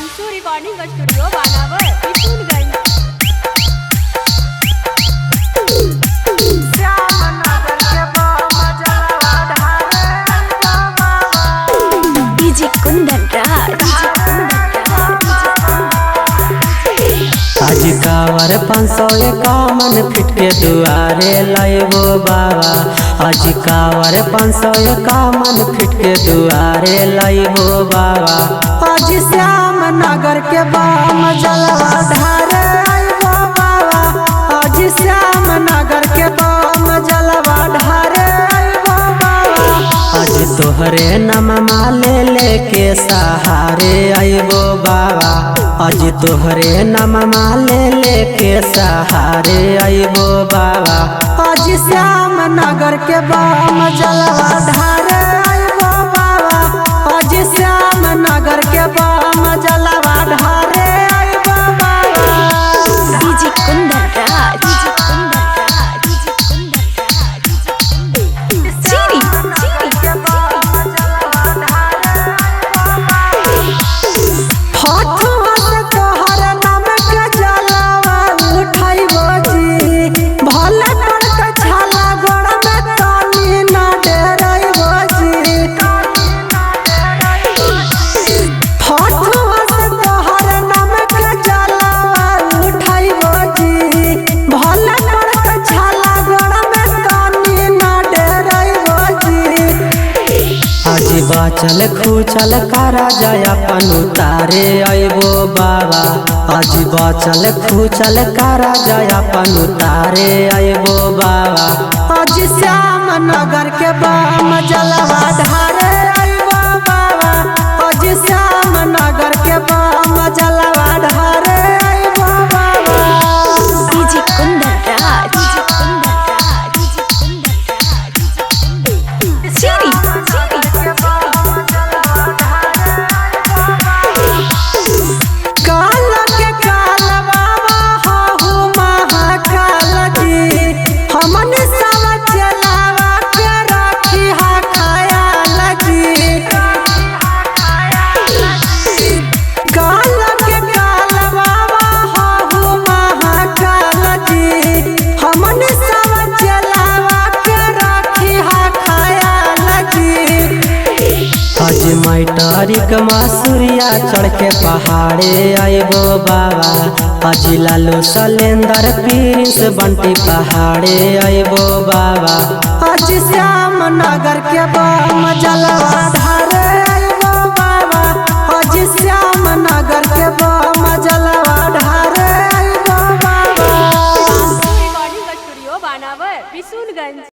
Anshu recording studio बानावर Kishanganj. DJ Kundan Raj आज कावर 551 feet के दुआरे लाइबो बाबा। आज कावर 551 फीट के दुआरे लाइबो बाबा। आज श्याम नगर के बाम जलवा ढारे आइबो बाबा। आज श्याम नगर के बाम जलवा ढारे आइबो बाबा। आज तोहरे नममा ले लेके सहारे आइबो बाबा। आज तोहरे नममा ले लेके सहारे आइबो बाबा। आज श्याम नगर के बाम जलवा ढारे आइबो बाबा। आज श्याम नगर के बाम जलवा ढारे आइबो बाबा। डीजे कुंदन राज चीरी बाचल खूचल करा जाय अपन उतारे आइबो बाबा। आज बाचल खूचल करा जाय अपन उतारे आइबो बाबा। आज श्याम नगर के बाम जलवा ढारे आइबो बाबा। आज श्याम नगर के बाम जलवा ढारे आइबो बाबा। डीजे कुंदन राज चीरी मैटरिक मासूरिया चढ़ के पहाड़े आइबो बाबा। आज लालू सलेंदर प्रिंस बंटी पहाड़े आइबो बाबा। आज श्याम नगर के बाम जलवा ढारे आइबो बाबा। आज श्याम नगर के बाम जलवा ढारे आइबो बाबा। अंशु रिकॉर्डिंग स्टूडियो बानावर किशनगंज।